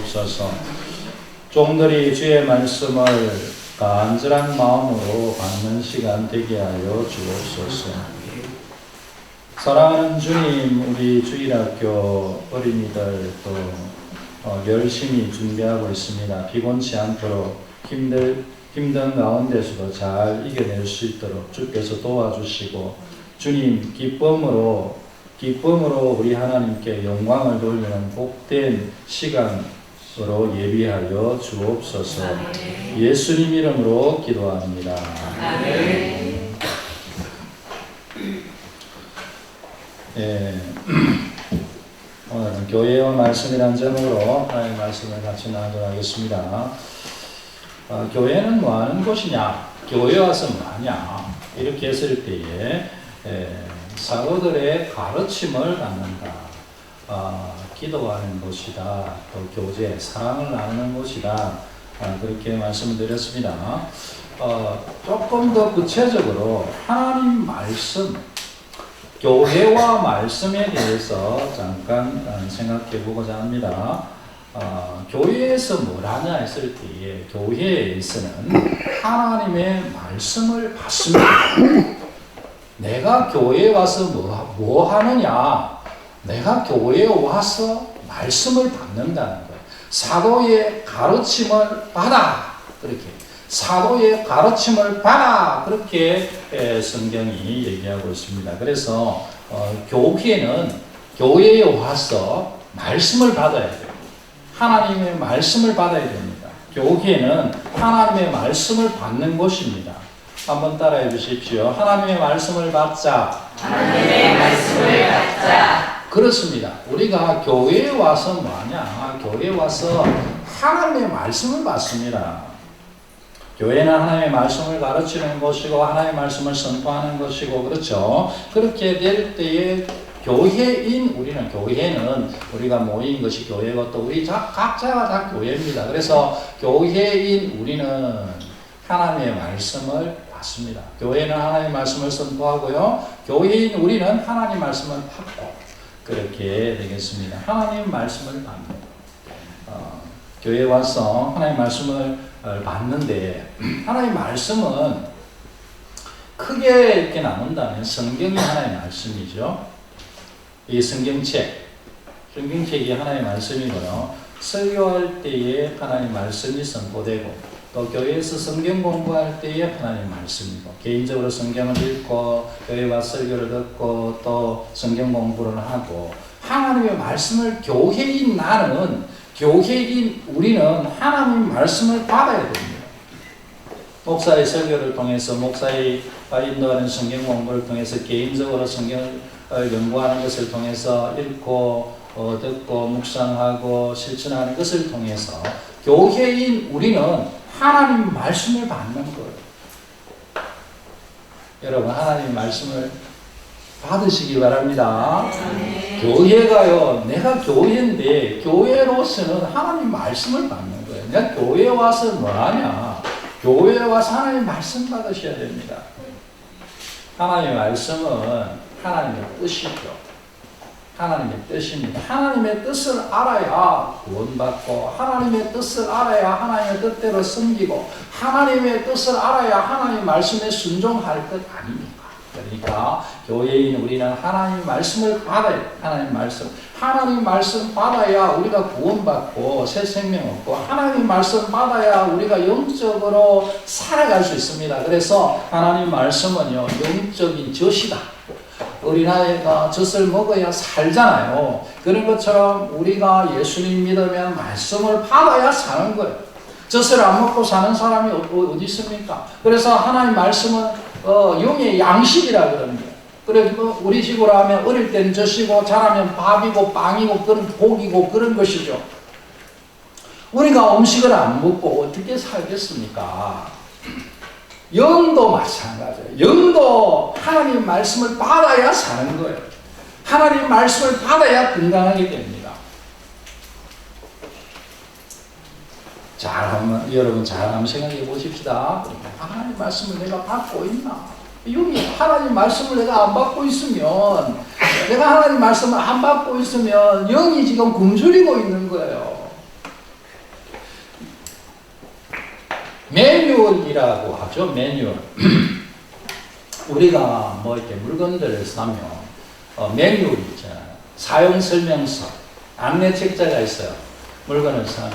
주옵소서. 종들이 주의 말씀을 간절한 마음으로 받는 시간 되게 하여 주옵소서. 사랑하는 주님, 우리 주일학교 어린이들 또 열심히 준비하고 있습니다. 피곤치 않도록 힘든 가운데서도 잘 이겨낼 수 있도록 주께서 도와주시고, 주님 기쁨으로 우리 하나님께 영광을 돌리는 복된 시간으로 예비하여 주옵소서. 예수님 이름으로 기도합니다. 아멘. 오늘은 교회와 말씀이라는 제목으로 하나님의 말씀을 같이 나누도록 하겠습니다. 교회는 뭐 하는 곳이냐? 교회 와서 뭐 하냐? 이렇게 했을 때에 사도들의 가르침을 받는다. 기도하는 곳이다. 또 교제, 사랑을 나누는 곳이다. 그렇게 말씀을 드렸습니다. 조금 더 구체적으로 하나님 말씀, 교회와 말씀에 대해서 잠깐 생각해 보고자 합니다. 교회에서 뭘 하냐 했을 때에 교회에서는 하나님의 말씀을 받습니다. 내가 교회에 와서 뭐 하느냐? 내가 교회에 와서 말씀을 받는다는 거예요. 사도의 가르침을 받아. 그렇게. 사도의 가르침을 받아. 그렇게 성경이 얘기하고 있습니다. 그래서 교회는 교회에 와서 말씀을 받아야 돼요. 하나님의 말씀을 받아야 됩니다. 교회는 하나님의 말씀을 받는 곳입니다. 한번 따라해 주십시오. 하나님의 말씀을 받자. 하나님의 말씀을 받자. 그렇습니다. 우리가 교회에 와서 뭐하냐? 교회에 와서 하나님의 말씀을 받습니다. 교회는 하나님의 말씀을 가르치는 곳이고 하나님의 말씀을 선포하는 곳이고, 그렇죠? 그렇게 될 때에 교회는 우리가 모인 것이 교회고, 또 우리 각자가 다 교회입니다. 그래서 교회인 우리는 하나님의 말씀을 받습니다. 교회는 하나님의 말씀을 선포하고요. 교회인 우리는 하나님의 말씀을 받고, 그렇게 되겠습니다. 하나님의 말씀을 받는 교회에 와서 하나님의 말씀을 받는데, 하나님의 말씀은 크게 이렇게 나눈다면 성경이 하나님의 말씀이죠. 이 성경책이 하나님의 말씀이고요. 설교할 때에 하나님의 말씀이 선포되고, 또 교회에서 성경 공부할 때에 하나님의 말씀이고, 개인적으로 성경을 읽고 교회 와서 설교를 듣고 또 성경 공부를 하고, 하나님의 말씀을 교회인 우리는 하나님의 말씀을 받아야 됩니다. 목사의 설교를 통해서, 목사가 인도하는 성경 공부를 통해서, 개인적으로 성경을 연구하는 것을 통해서 읽고 듣고 묵상하고 실천하는 것을 통해서 교회인 우리는 하나님 말씀을 받는 거예요. 여러분, 하나님 말씀을 받으시기 바랍니다. 교회가요, 내가 교회인데 교회로서는 하나님 말씀을 받는 거예요. 내가 교회에 와서 뭐 하냐? 교회에 와서 하나님 말씀 받으셔야 됩니다. 하나님의 말씀은 하나님의 뜻이죠. 하나님의 뜻입니다. 하나님의 뜻을 알아야 구원받고, 하나님의 뜻을 알아야 하나님의 뜻대로 섬기고, 하나님의 뜻을 알아야 하나님의 말씀에 순종할 것 아닙니까? 그러니까 교회인 우리는 하나님의 말씀을 받아야 돼요. 하나님 말씀 받아야 우리가 구원받고 새 생명 얻고, 하나님 말씀 받아야 우리가 영적으로 살아갈 수 있습니다. 그래서 하나님 말씀은요, 영적인 젖이다. 어린아이가 젖을 먹어야 살잖아요. 그런 것처럼 우리가 예수님 믿으면 말씀을 받아야 사는 거예요. 젖을 안 먹고 사는 사람이 어디 있습니까? 그래서 하나님 말씀은 영의 양식이라 그럽니다. 그래서 우리 식으로 하면 어릴 때는 젖이고 자라면 밥이고 빵이고 그런 고기고 그런 것이죠. 우리가 음식을 안 먹고 어떻게 살겠습니까? 영도 마찬가지예요. 영도 하나님 말씀을 받아야 사는 거예요. 하나님 말씀을 받아야 건강하게 됩니다. 여러분 잘 한번 생각해 보십시다. 하나님 말씀을 내가 받고 있나? 영이 하나님 말씀을 내가 안 받고 있으면, 내가 하나님 말씀을 안 받고 있으면 영이 지금 굶주리고 있는 거예요. 매뉴얼이라고 하죠. 매뉴얼. 우리가 뭐 이렇게 물건들을 사면 매뉴얼이 있잖아요. 사용 설명서, 안내 책자가 있어요. 물건을 사면.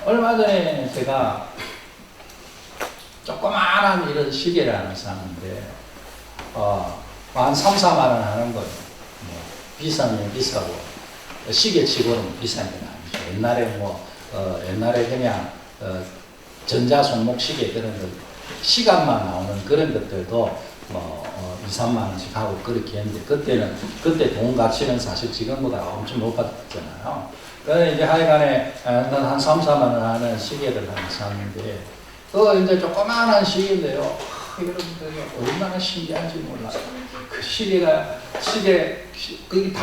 얼마 전에 제가 조그마한 이런 시계를 하나 샀는데 한 3, 4만 원 하는 거예요. 뭐 비싸면 비싸고 시계치고는 비싼 건 아니죠. 옛날에 옛날에 그냥 전자 손목 시계 그런 거 시간만 나오는 그런 것들도 2, 3만 원씩 하고 그렇게 했는데 그때 돈 가치는 사실 지금보다 엄청 높아졌잖아요. 그래서 이제 하여간에 한 3, 4만 원 하는 시계를 하나 샀는데 그거 이제 조그마한 시계인데요. 여러분들이 얼마나 신기한지 몰라요. 그 그게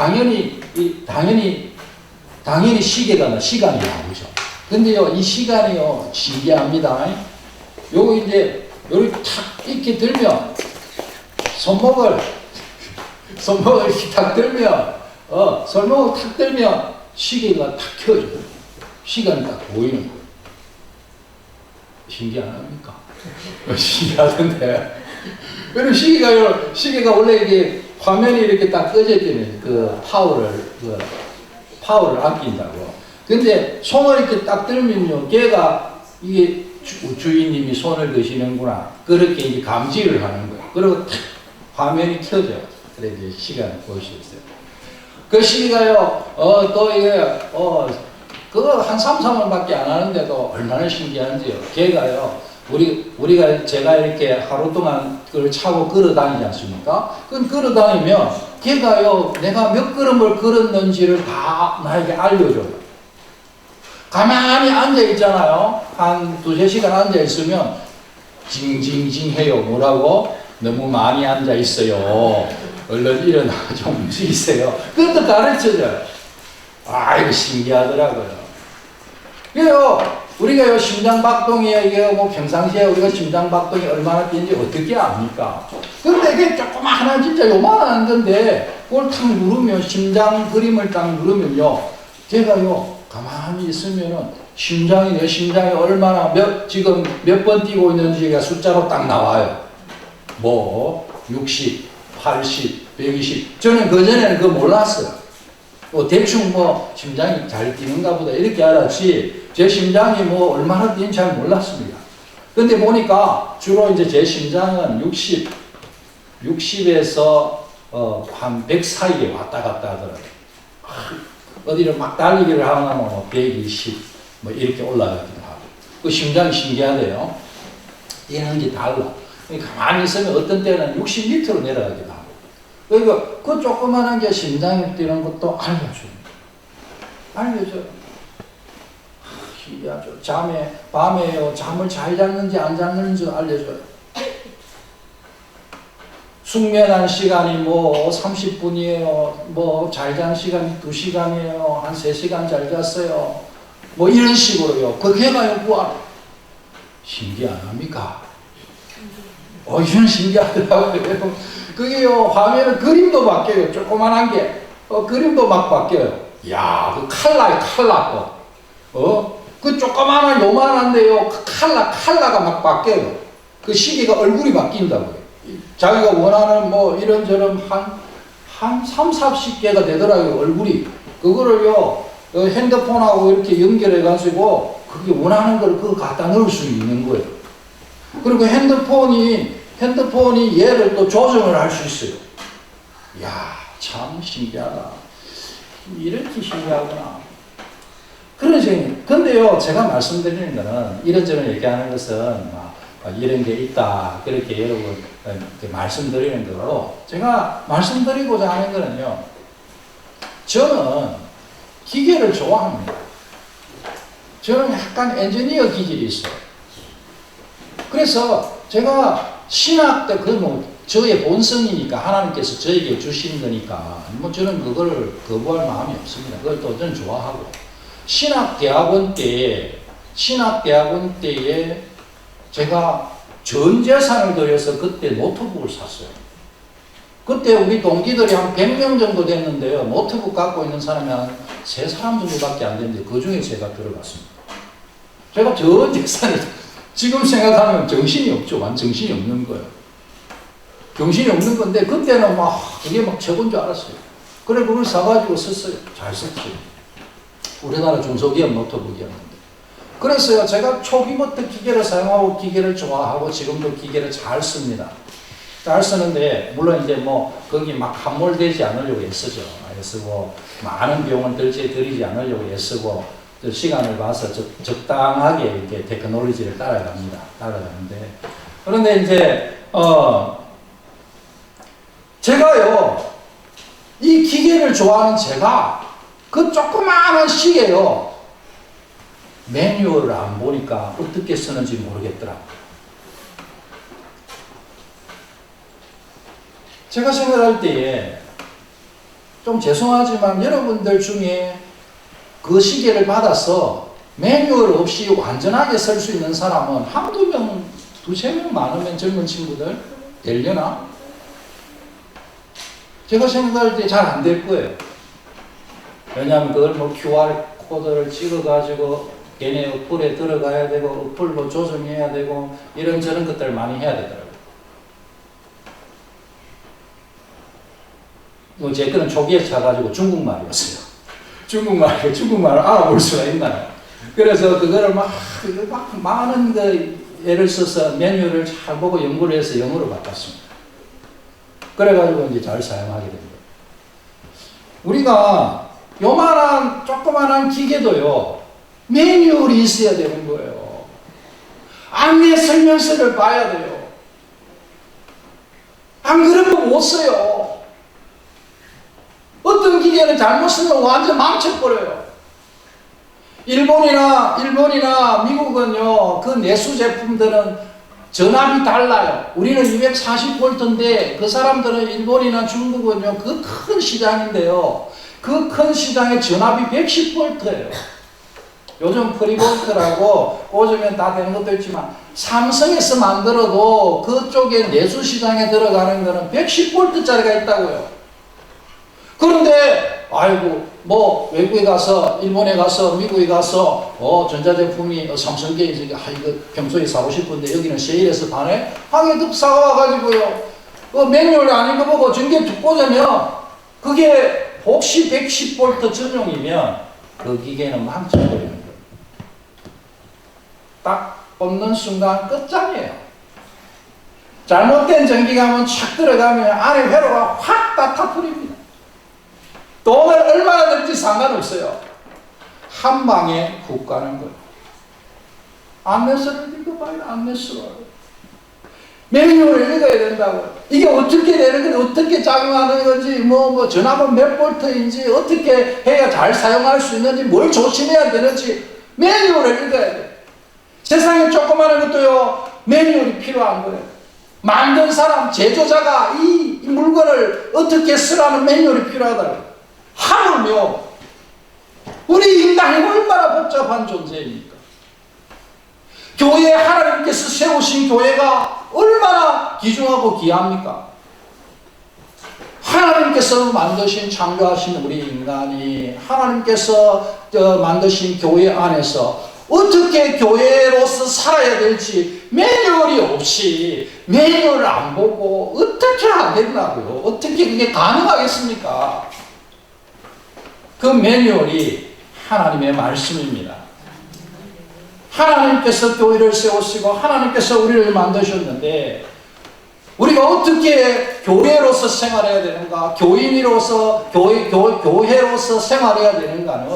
당연히 시계가 시간이 나오죠. 근데요, 이 시간이요, 신기합니다. 요거 이제, 요렇게 탁 이렇게 들면, 손목을 이렇게 탁 들면, 손목을 탁 들면, 시계가 탁 켜져요. 시간이 딱 보이는 거예요. 신기 안 합니까? 신기하던데. 그리고 시계가 원래 이게 화면이 이렇게 딱 꺼져 있는 그 파워를 아낀다고. 근데 손을 이렇게 딱 들면요, 걔가 이게 주인님이 손을 드시는구나. 그렇게 이제 감지를 하는 거예요. 그리고 탁 화면이 켜져요. 그래 이제 시간을 볼 수 있어요. 그 시계가요, 또 이게, 그거 한 3, 4만원밖에 안 하는데도 얼마나 신기한지요. 걔가요, 제가 이렇게 하루 동안 그걸 차고 걸어 다니지 않습니까? 그럼 걸어 다니면 걔가요, 내가 몇 걸음을 걸었는지를 다 나에게 알려줘요. 가만히 앉아 있잖아요. 한 2~3시간 앉아 있으면 징징징 해요. 뭐라고? 너무 많이 앉아 있어요. 얼른 일어나 좀 움직이세요. 그것도 가르쳐줘요. 이거 신기하더라고요. 그래요. 우리가 심장박동이 이게 평상시에 우리가 심장박동이 얼마나 뛰는지 어떻게 압니까? 근데 이게 조그마한 진짜 요만한 건데 그걸 탁 누르면 심장 그림을 딱 누르면요. 제가요 가만히 있으면은 내 심장이 얼마나 지금 몇 번 뛰고 있는지가 숫자로 딱 나와요. 60, 80, 120. 저는 그전에는 그거 몰랐어요. 대충 심장이 잘 뛰는가 보다 이렇게 알았지 제 심장이 얼마나 뛰는지 잘 몰랐습니다. 근데 보니까 주로 이제 제 심장은 60에서 한 100 사이에 왔다 갔다 하더라고요. 어디를 막 달리기를 하면 120 이렇게 올라가기도 하고. 그 심장이 신기하대요. 뛰는 게 달라. 가만히 있으면 어떤 때는 60 밑으로 내려가기도 하고. 그러니까 그 조그만한 게 심장이 뛰는 것도 알려줘요. 신기하죠. 밤에요, 잠을 잘 잤는지 안 잤는지 알려줘요. 숙면한 시간이 30분이에요. 잘 잔 시간이 2시간이에요. 한 3시간 잘 잤어요. 이런 식으로요. 그 걔가요, 신기 안 합니까? 이건 신기하더라고요. 그게요, 화면은 그림도 바뀌어요. 조그만한 게. 그림도 막 바뀌어요. 그 칼라 그 조그만한 요만한데요. 그 칼라가 막 바뀌어요. 그 시계가 얼굴이 바뀐다고요. 자기가 원하는 이런저런 한 3, 40개가 되더라고요. 얼굴이. 그거를요, 핸드폰하고 이렇게 연결해가지고 그게 원하는 걸 그거 갖다 넣을 수 있는 거예요. 그리고 핸드폰이 얘를 또 조정을 할 수 있어요. 참 신기하다. 이렇게 신기하구나. 근데요, 제가 말씀드리는 거는, 이런저런 얘기하는 것은, 이런 게 있다. 그렇게 여러분, 말씀드리는 거로, 제가 말씀드리고자 하는 거는요, 저는 기계를 좋아합니다. 저는 약간 엔지니어 기질이 있어요. 그래서 제가 신학 때, 저의 본성이니까 하나님께서 저에게 주신 거니까, 저는 그걸 거부할 마음이 없습니다. 그걸 또 저는 좋아하고. 신학대학원 때에 제가 전 재산을 들여서 그때 노트북을 샀어요. 그때 우리 동기들이 한 100명 정도 됐는데요. 노트북 갖고 있는 사람이 한 3사람 정도밖에 안 됐는데 그 중에 제가 들어갔습니다. 제가 전 재산을 지금 생각하면 정신이 없죠. 완전 정신이 없는 거예요. 정신이 없는 건데 그때는 막 그게 막 최고인 줄 알았어요. 그래 그걸 사가지고 썼어요. 잘 썼지. 우리나라 중소기업 노트북이었는데. 그래서요 제가 초기부터 기계를 사용하고 기계를 좋아하고 지금도 기계를 잘 씁니다. 잘 쓰는데 물론 이제 뭐 거기 막 함몰되지 않으려고 애쓰죠. 애쓰고 많은 비용을 들이지 않으려고 애쓰고 시간을 봐서 적당하게 이렇게 테크놀로지를 따라갑니다. 따라가는데 그런데 이제 제가요 이 기계를 좋아하는 제가 그 조그마한 시계요 매뉴얼을 안 보니까 어떻게 쓰는지 모르겠더라고요. 제가 생각할 때에 좀 죄송하지만 여러분들 중에 그 시계를 받아서 매뉴얼 없이 완전하게 쓸 수 있는 사람은 한두 명, 두세 명 많으면 젊은 친구들 되려나? 제가 생각할 때 잘 안 될 거예요. 왜냐하면 그걸 뭐 QR 코드를 찍어가지고 걔네 어플에 들어가야 되고 어플로 조정해야 되고 이런저런 것들을 많이 해야 되더라고요. 제 거는 초기에 차가지고 중국말이었어요. 중국말을 알아볼 수가 있나요? 그래서 그거를 막 많은 애를 써서 메뉴를 잘 보고 연구를 해서 영어로 바꿨습니다. 그래가지고 이제 잘 사용하게 됩니다. 우리가 요만한 조그만한 기계도요 매뉴얼이 있어야 되는 거예요. 안내 설명서를 봐야 돼요. 안 그러면 못 써요. 어떤 기계는 잘못 쓰면 완전 망쳐버려요. 일본이나 미국은요, 그 내수 제품들은 전압이 달라요. 우리는 240V인데 그 사람들은 일본이나 중국은요, 그 큰 시장인데요. 그 큰 시장의 전압이 110V예요. 요즘 프리볼트라고 꽂으면 다 되는 것도 있지만 삼성에서 만들어도 그쪽에 내수 시장에 들어가는 거는 110V짜리가 있다고요. 그런데 아이고 뭐 외국에 가서 일본에 가서 미국에 가서 전자제품이 삼성계 이거 평소에 사고 싶은데 여기는 세일해서 파네? 하게 득 사와가지고요 매뉴얼 안 읽어보고 전기에 툭 꽂으면 그게 혹시 110V 전용이면 그 기계는 망쳐버리는 거예요. 딱 꽂는 순간 끝장이에요. 잘못된 전기감은 착 들어가면 안에 회로가 확 다 타버립니다. 돈을 얼마나 들지 상관없어요. 한 방에 훅 가는 거예요. 안내서를 읽어봐요. 안내서. 매뉴얼을 읽어야 된다고. 이게 어떻게 되는 건지, 어떻게 작용하는 건지, 뭐 전압은 몇 볼트인지, 어떻게 해야 잘 사용할 수 있는지, 뭘 조심해야 되는지 매뉴얼을 읽어야 돼요. 세상에 조그마한 것도요 매뉴얼이 필요한 거예요. 만든 사람, 제조자가 이 물건을 어떻게 쓰라는 매뉴얼이 필요하다고요. 하물며 우리 인간이 얼마나 복잡한 존재입니까? 교회 하나님께서 세우신 교회가 얼마나 귀중하고 귀합니까? 하나님께서 만드신 창조하신 우리 인간이 하나님께서 만드신 교회 안에서 어떻게 교회로서 살아야 될지 매뉴얼이 없이 매뉴얼을 안 보고 어떻게 안 된다고요? 어떻게 그게 가능하겠습니까? 그 매뉴얼이 하나님의 말씀입니다. 하나님께서 교회를 세우시고 하나님께서 우리를 만드셨는데 우리가 어떻게 교회로서 생활해야 되는가, 교인으로서 교회로서 생활해야 되는가는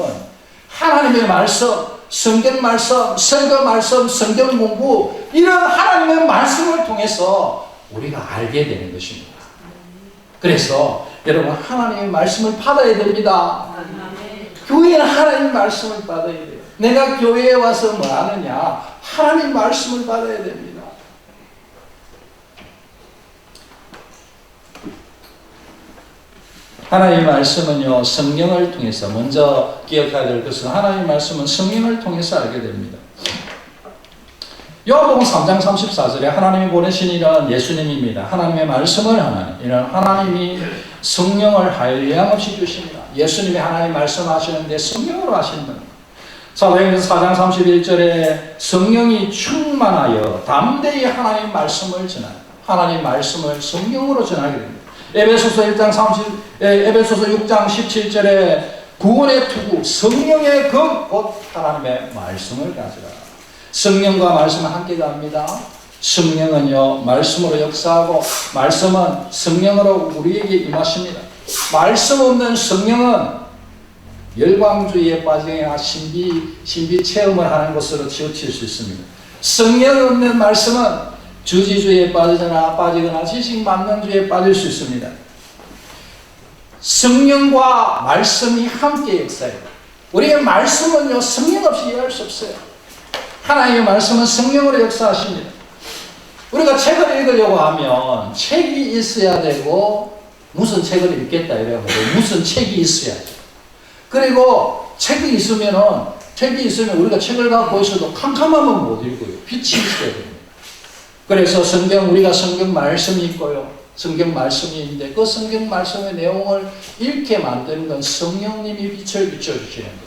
하나님의 말씀, 성경 말씀, 설교 말씀, 성경 공부 이런 하나님의 말씀을 통해서 우리가 알게 되는 것입니다. 그래서 여러분 하나님의 말씀을 받아야 됩니다. 교회는 하나님의 말씀을 받아야 돼요. 내가 교회에 와서 뭐 하느냐? 하나님의 말씀을 받아야 됩니다. 하나님의 말씀은요 성경을 통해서 먼저 기억해야 될 것은 하나님의 말씀은 성경을 통해서 알게 됩니다. 요한복음 3장 34절에 하나님이 보내신 이는 예수님입니다. 하나님의 말씀을 하나님, 이는 하나님이 성령을 한량없이 주십니다. 예수님이 하나님 말씀하시는데 성령으로 하시는 겁니다. 사도행전 4장 31절에 성령이 충만하여 담대히 하나님 말씀을 전하는, 하나님 말씀을 성령으로 전하게 됩니다. 에베소서 6장 17절에 구원의 투구 성령의 검 곧 하나님의 말씀을 가져라. 성령과 말씀은 함께 갑니다. 성령은요 말씀으로 역사하고 말씀은 성령으로 우리에게 임하십니다. 말씀 없는 성령은 열광주의에 빠지거나 신비 체험을 하는 것으로 치우칠 수 있습니다. 성령 없는 말씀은 주지주의에 빠지거나 지식만능주의에 빠질 수 있습니다. 성령과 말씀이 함께 역사해요. 우리의 말씀은요 성령 없이 이해할 수 없어요. 하나님의 말씀은 성령으로 역사하십니다. 우리가 책을 읽으려고 하면 책이 있어야 되고 무슨 책을 읽겠다 이러면 무슨 책이 있어야죠. 그리고 책이 있으면 우리가 책을 갖고 있어도 캄캄하면 못 읽어요. 빛이 있어야 됩니다. 그래서 우리가 성경 말씀이 있고요. 성경 말씀이 있는데 그 성경 말씀의 내용을 읽게 만드는 건 성령님이 빛을 비춰주시는 거예요.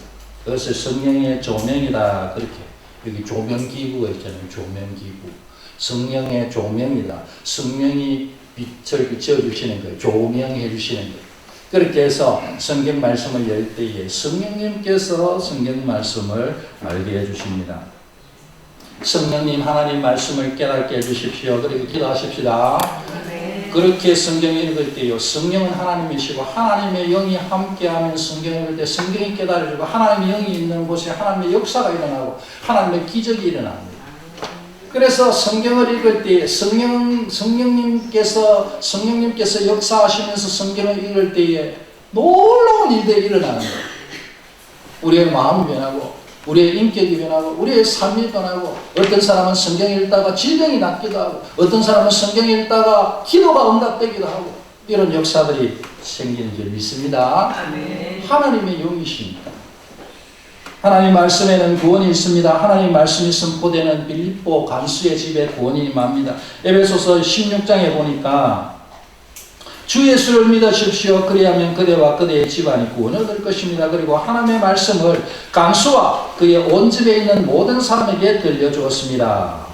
그것을 성령의 조명이다. 그렇게 여기 조명기구가 있잖아요. 조명기구. 성령의 조명이다. 성령이 빛을 비춰주시는 거예요. 조명해 주시는 거예요. 그렇게 해서 성경 말씀을 열 때에 성령님께서 성경 말씀을 알게 해주십니다. 성령님 하나님 말씀을 깨닫게 해주십시오. 그리고 기도하십시다. 그렇게 성경을 읽을 때요 성령은 하나님이시고 하나님의 영이 함께하면 성경을 읽을 때 성경이 깨달아주고 하나님의 영이 있는 곳에 하나님의 역사가 일어나고 하나님의 기적이 일어납니다. 그래서 성경을 읽을 때 성령님께서 역사하시면서 성경을 읽을 때에 놀라운 일들이 일어나는 거예요. 우리의 마음이 변하고 우리의 인격이 변하고 우리의 삶이 변하고 어떤 사람은 성경을 읽다가 질병이 낫기도 하고 어떤 사람은 성경을 읽다가 기도가 응답되기도 하고 이런 역사들이 생기는 줄 믿습니다. 하나님의 영이십니다. 하나님 말씀에는 구원이 있습니다. 하나님 말씀이 선포되는 빌립보 간수의 집에 구원이 임합니다. 에베소서 16장에 보니까 주 예수를 믿으십시오. 그리하면 그대와 그대의 집안이 구원을 얻을 것입니다. 그리고 하나님의 말씀을 간수와 그의 온 집에 있는 모든 사람에게 들려주었습니다.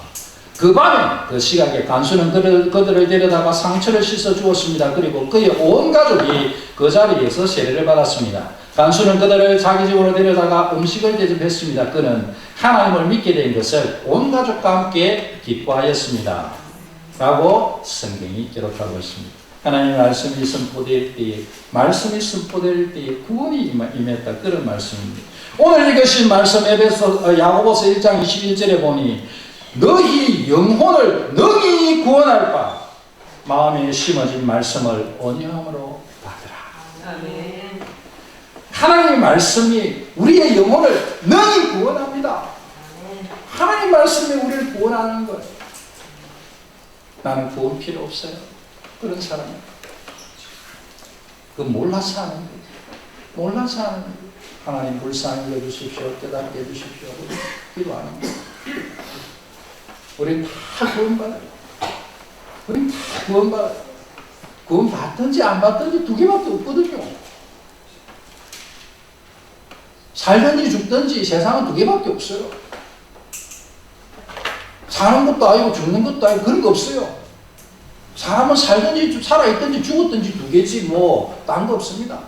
그 밤에 그 시각에 간수는 그들을 데려다가 상처를 씻어 주었습니다. 그리고 그의 온 가족이 그 자리에서 세례를 받았습니다. 간수는 그들을 자기 집으로 데려다가 음식을 대접했습니다. 그는 하나님을 믿게 된 것을 온 가족과 함께 기뻐하였습니다. 라고 성경이 기록하고 있습니다. 하나님의 말씀이 선포될 때에 구원이 임했다. 그런 말씀입니다. 오늘 읽으신 말씀 야고보서 1장 21절에 보니 너희 영혼을 능히 구원할 바 마음에 심어진 말씀을 온유함으로 받으라. 아멘. 하나님의 말씀이 우리의 영혼을 능히 구원합니다. 하나님 말씀이 우리를 구원하는 거예요. 나는 구원 필요 없어요. 그런 사람이 그 몰라서 하는 거예요. 몰라서 하는 거예요. 하나님 불쌍히 여주십시오. 깨닫게 해주십시오. 기도하는 거예요. 우리는 다 구원받아요. 우리는 다 구원받아요. 구원 받든지 안 받든지 두 개밖에 없거든요. 살든지 죽든지 세상은 두 개밖에 없어요. 사는 것도 아니고 죽는 것도 아니고 그런 거 없어요. 사람은 살든지 살아있든지 죽었든지 두 개지 뭐 딴 거 없습니다.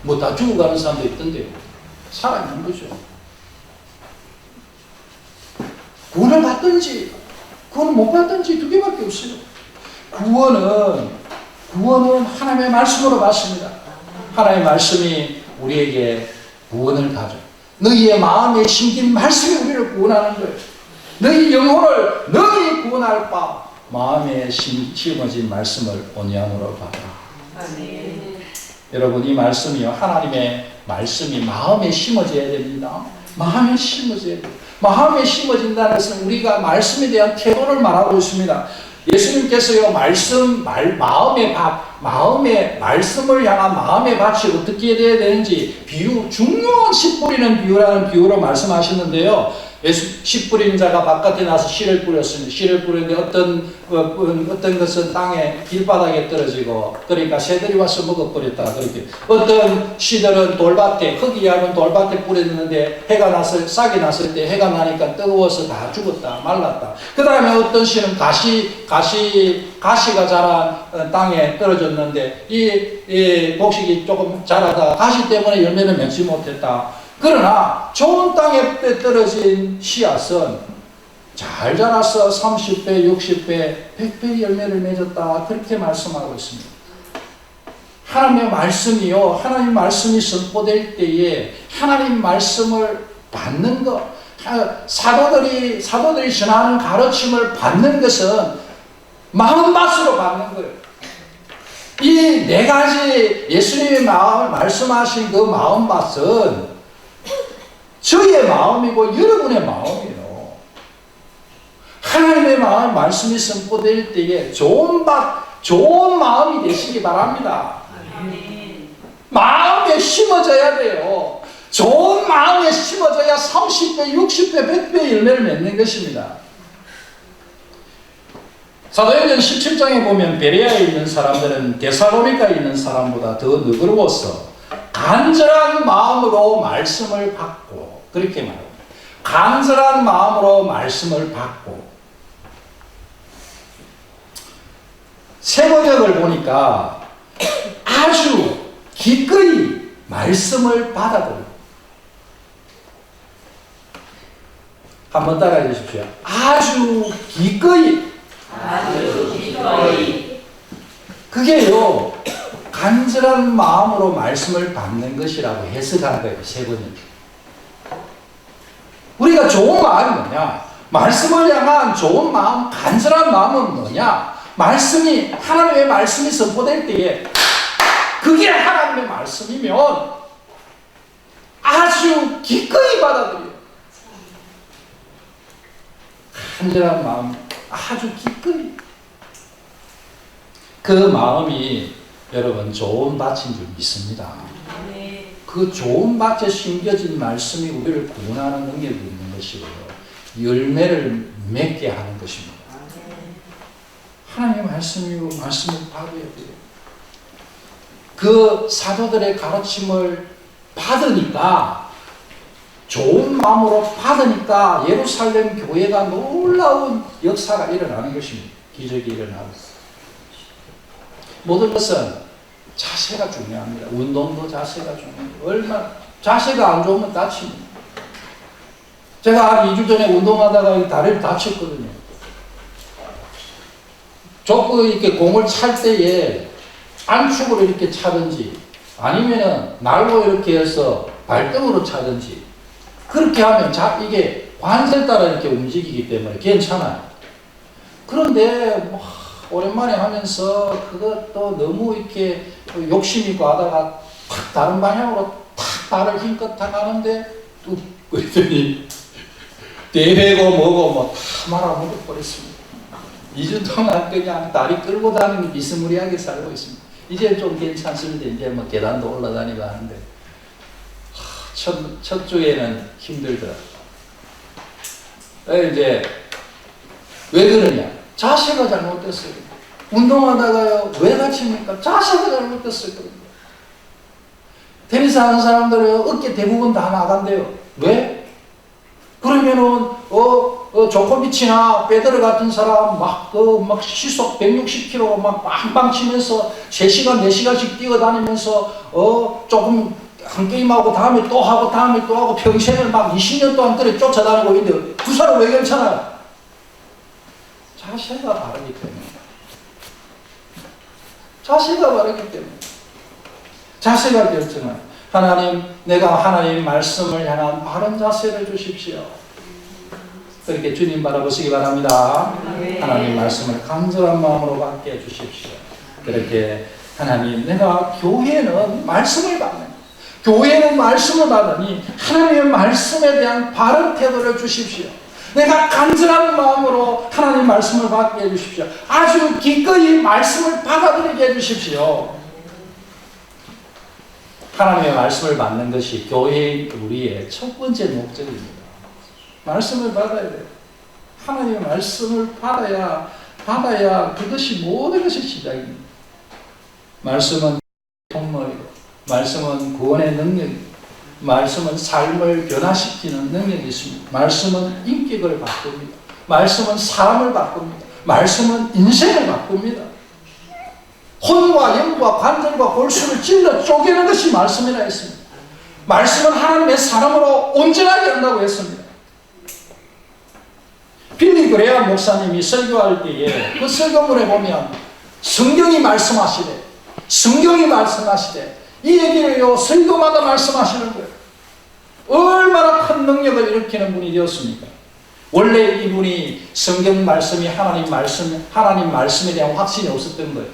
뭐 다 죽어가는 사람도 있던데요. 살아있는 거죠. 구원을 받든지 구원을 못 받든지 두 개밖에 없어요. 구원은 하나님의 말씀으로 받습니다. 하나님의 말씀이 우리에게 구원을 가져. 너희의 마음에 심긴 말씀이 우리를 구원하는 거예요. 너희 영혼을 너희 구원할 바 마음에 심어진 말씀을 온유함으로 받아라. 아멘. 여러분 이 말씀이요 하나님의 말씀이 마음에 심어져야 됩니다. 마음에 심어져야 돼요. 마음에 심어진다는 것은 우리가 말씀에 대한 태도를 말하고 있습니다. 예수님께서요 마음의 말씀을 향한 마음의 밭이 어떻게 되어야 되는지 중요한 씨 뿌리는 비유라는 비유로 말씀하셨는데요. 씨 뿌린 자가 바깥에 나서 씨를 뿌렸습니다. 씨를 뿌렸는데 어떤 것은 땅에 길바닥에 떨어지고 그러니까 새들이 와서 먹어버렸다. 그렇게 어떤 씨들은 돌밭에 흙이 얇은 돌밭에 뿌렸는데 해가 나서 싹이 났을 때 해가 나니까 뜨거워서 다 죽었다 말랐다. 그 다음에 어떤 씨는 가시가 자란 땅에 떨어졌는데 이 곡식이 조금 자라다가 가시 때문에 열매를 맺지 못했다. 그러나 좋은 땅에 떨어진 씨앗은 잘 자라서 30배, 60배, 100배 열매를 맺었다. 그렇게 말씀하고 있습니다. 하나님의 말씀이요. 하나님 말씀이 선포될 때에 하나님 말씀을 받는 것, 사도들이 전하는 가르침을 받는 것은 마음밭으로 받는 거예요. 이 네 가지 예수님의 마음을 말씀하신 그 마음밭은 저의 마음이고 여러분의 마음이에요. 하나님의 마음 말씀이 선포될 때에 좋은 마음이 되시기 바랍니다. 마음에 심어져야 돼요. 좋은 마음에 심어져야 30배, 60배, 100배 열매를 맺는 것입니다. 사도행전 17장에 보면 베레아에 있는 사람들은 데살로니가에 있는 사람보다 더 너그러워서 간절한 마음으로 말씀을 받고 그렇게 말합니다. 간절한 마음으로 말씀을 받고 세번역을 보니까 아주 기꺼이 말씀을 받아들여요. 한번 따라해 주십시오. 아주 기꺼이. 그게요 간절한 마음으로 말씀을 받는 것이라고 해석한 거예요. 세 번역. 우리가 좋은 마음이 뭐냐? 말씀을 향한 좋은 마음, 간절한 마음은 뭐냐? 하나님의 말씀이 선포될 때에 그게 하나님의 말씀이면 아주 기꺼이 받아들여요. 간절한 마음, 아주 기꺼이. 그 마음이 여러분 좋은 밭인 줄 믿습니다. 그 좋은 밭에 심겨진 말씀이 우리를 구원하는 능력이 있는 것이고요. 열매를 맺게 하는 것입니다. 하나님의 말씀을 받아야 돼요. 그 사도들의 가르침을 받으니까 좋은 마음으로 받으니까 예루살렘 교회가 놀라운 역사가 일어나는 것입니다. 기적이 일어나고 모든 것은 자세가 중요합니다. 운동도 자세가 중요합니다. 자세가 안 좋으면 다칩니다. 제가 한 2주 전에 운동하다가 다리를 다쳤거든요. 조금 이렇게 공을 찰 때에 안축으로 이렇게 차든지 아니면은 날로 이렇게 해서 발등으로 차든지 그렇게 하면 이게 관절 따라 이렇게 움직이기 때문에 괜찮아요. 그런데 오랜만에 하면서 그것도 너무 이렇게 욕심 있고 하다가 탁 다른 방향으로 탁 발을 힘껏 탁 하는데 뚝 그랬더니 대배고 뭐고 다 말아먹어버렸습니다. 2주 동안 그냥 다리 끌고 다니는 비스무리하게 살고 있습니다. 이제 좀 괜찮습니다. 이제 계단도 올라다니고 하는데 첫 주에는 힘들더라고요. 이제 왜 그러냐? 자세가 잘못됐어요. 운동하다가요, 왜 다칩니까? 자세가 잘못됐어요. 테니스 하는 사람들은 어깨 대부분 다 나간대요. 왜? 그러면은, 조코비치나 페데러 같은 사람 막 시속 160km 막 빵빵 치면서 3시간, 4시간씩 뛰어다니면서, 조금 한 게임하고 다음에 또 하고 다음에 또 하고 평생을 막 20년 동안 그래 쫓아다니고 있는데 그 사람 왜 괜찮아요? 자세가 바르기 때문에. 자세가 바르기 때문에. 자세가 결정해요. 하나님, 내가 하나님 말씀을 향한 바른 자세를 주십시오. 그렇게 주님 바라보시기 바랍니다. 하나님 말씀을 간절한 마음으로 받게 해주십시오. 그렇게 하나님, 내가 교회는 말씀을 받는 교회는 말씀을 받으니 하나님의 말씀에 대한 바른 태도를 주십시오. 내가 간절한 마음으로 하나님 말씀을 받게 해주십시오. 아주 기꺼이 말씀을 받아들이게 해주십시오. 하나님의 말씀을 받는 것이 교회인 우리의 첫 번째 목적입니다. 말씀을 받아야 돼요. 하나님의 말씀을 받아야 그것이 모든 것이 시작입니다. 말씀은 통로이고, 말씀은 구원의 능력이고, 말씀은 삶을 변화시키는 능력이 있습니다. 말씀은 인격을 바꿉니다. 말씀은 사람을 바꿉니다. 말씀은 인생을 바꿉니다. 혼과 영과 관절과 골수를 찔러 쪼개는 것이 말씀이라 했습니다. 말씀은 하나님의 사람으로 온전하게 한다고 했습니다. 빌리 그레이엄 목사님이 설교할 때에 그 설교문에 보면 성경이 말씀하시되 이 얘기를요 설교마다 말씀하시는 거예요. 얼마나 큰 능력을 일으키는 분이 되었습니까? 원래 이분이 성경 말씀이 하나님 말씀에 대한 확신이 없었던 거예요.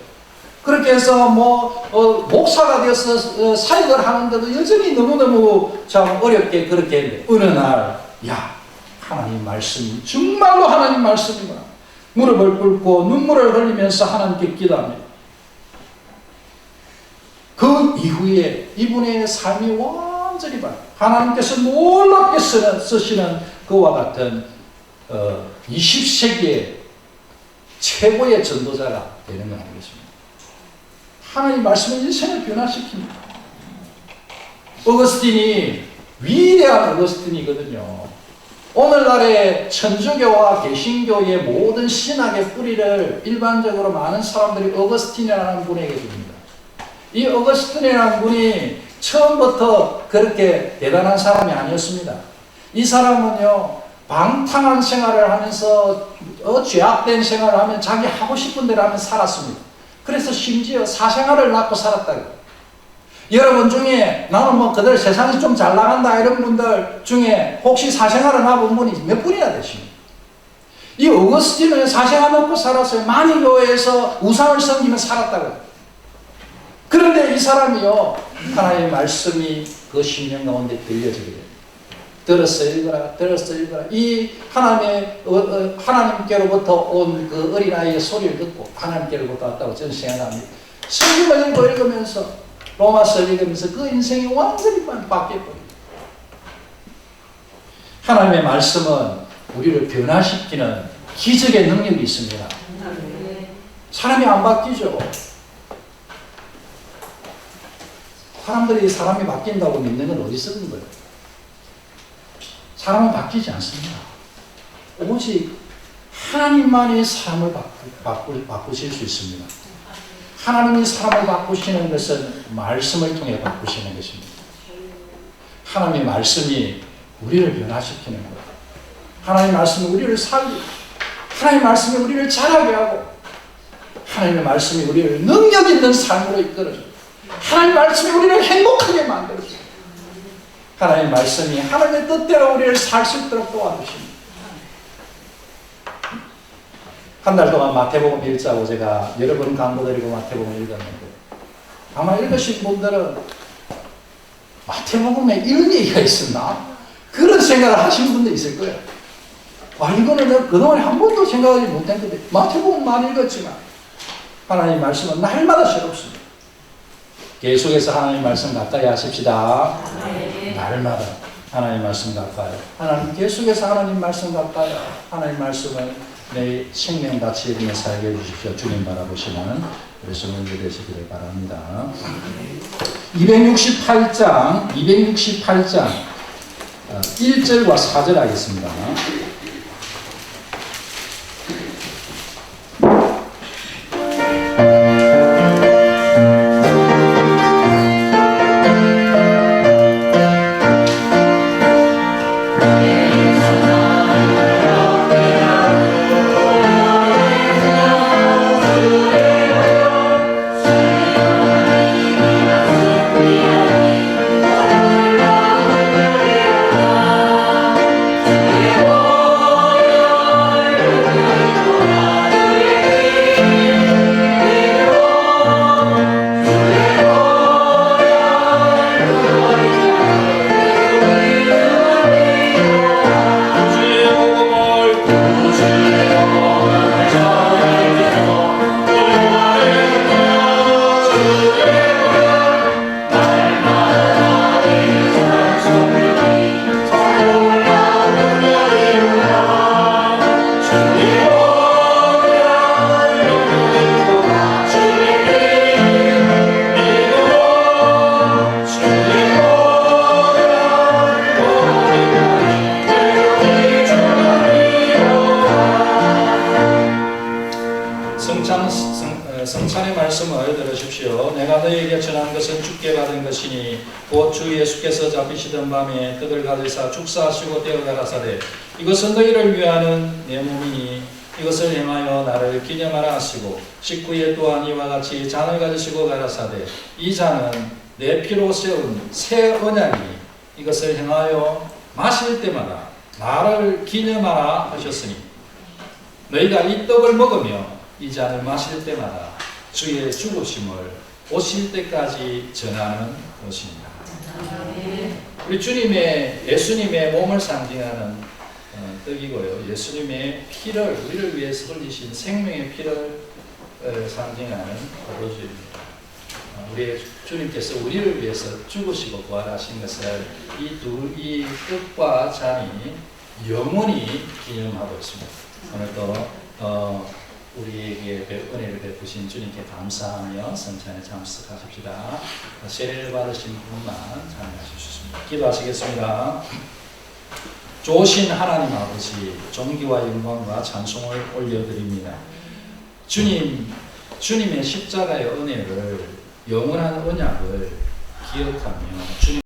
그렇게 해서 목사가 되어서 사역을 하는데도 여전히 너무너무 참 어렵게 그렇게 했는데, 어느 날, 하나님 말씀이 정말로 하나님 말씀이구나. 무릎을 꿇고 눈물을 흘리면서 하나님께 기도합니다. 그 이후에 이분의 삶이 완전히 바뀌어요. 하나님께서 놀랍게 쓰시는 그와 같은 20세기의 최고의 전도자가 되는 건 아니겠습니까? 하나님 말씀은 인생을 변화시킵니다. 어거스틴이 위대한 어거스틴이거든요. 오늘날의 천주교와 개신교의 모든 신학의 뿌리를 일반적으로 많은 사람들이 어거스틴이라는 분에게 줍니다. 이 어거스틴이라는 분이 처음부터 그렇게 대단한 사람이 아니었습니다. 이 사람은요, 방탕한 생활을 하면서 죄악된 생활을 하면 자기 하고 싶은 대로 하면 살았습니다. 그래서 심지어 사생활을 낳고 살았다고. 여러분 중에 나는 그들 세상에서 좀 잘 나간다 이런 분들 중에 혹시 사생활을 낳은 분이 몇 분이나 되십니까? 이 어거스틴은 사생활 낳고 살았어요. 만이교회에서 우상을 섬기며 살았다고. 그런데 이 사람이요, 하나님의 말씀이 그 심령 가운데 들려지게 돼요. 들었어 읽어라. 이 하나님께로부터 온 그 어린아이의 소리를 듣고 하나님께로부터 왔다고 저는 생각합니다. 성경을 읽으면서 로마서를 읽으면서 그 인생이 완전히 바뀌었거든요. 하나님의 말씀은 우리를 변화시키는 기적의 능력이 있습니다. 사람이 안 바뀌죠. 사람이 바뀐다고 믿는 건 어디 쓰는 거예요? 사람은 바뀌지 않습니다. 오직 하나님만이 사람을 바꾸실 수 있습니다. 하나님이 사람을 바꾸시는 것은 말씀을 통해 바꾸시는 것입니다. 하나님의 말씀이 우리를 변화시키는 거예요. 하나님의 말씀이 우리를 살리고, 하나님의 말씀이 우리를 자라게 하고, 하나님의 말씀이 우리를 능력 있는 삶으로 이끌어줍니다. 하나님의 말씀이 우리를 행복하게 만들어줍니다. 하나님의 말씀이 하나님의 뜻대로 우리를 살 수 있도록 도와주십니다. 한 달 동안 마태복음 읽자고 제가 여러 번 강조드리고 마태복음을 읽었는데, 아마 읽으신 분들은 마태복음에 이런 얘기가 있었나? 그런 생각을 하시는 분도 있을 거예요. 이거는 내가 그동안에 한 번도 생각하지 못했는데, 마태복음 많이 읽었지만 하나님 말씀은 날마다 새롭습니다. 계속해서 하나님 말씀 가까이 하십시다. 날마다 하나님 말씀 가까이. 계속해서 하나님 말씀 가까이. 하나님 말씀을 내 생명 같이 여기며 살게 해주십시오. 주님 바라보시는 우리 성도들 되시기를 바랍니다. 268장 1절과 4절 하겠습니다. Oh 보십시오. 내가 너희에게 전한 것은 주께 받은 것이니 곧 주 예수께서 잡히시던 밤에 떡을 가져사 축사하시고 떼어 가라사대 이것은 너희를 위하는 내 몸이니 이것을 행하여 나를 기념하라 하시고 식후에 또한 이와 같이 잔을 가지시고 가라사대 이 잔은 내 피로 세운 새 언약이니 이것을 행하여 마실 때마다 나를 기념하라 하셨으니 너희가 이 떡을 먹으며 이 잔을 마실 때마다 주의 죽으심을 오실 때까지 전하는 것입니다. 우리 예수님의 몸을 상징하는 떡이고요. 예수님의 피를 우리를 위해서 흘리신 생명의 피를 상징하는 포도주입니다. 우리 주님께서 우리를 위해서 죽으시고 부활하신 것을 이 떡과 잔이 영원히 기념하고 있습니다. 오늘도 우리에게 은혜를 베푸신 주님께 감사하며 성찬에 참석하십시다. 세례를 받으신 분만 참여하실 수 있습니다. 기도하시겠습니다. 좋으신 하나님 아버지, 존귀와 영광과 찬송을 올려드립니다. 주님의 십자가의 은혜를, 영원한 언약을 기억하며 주님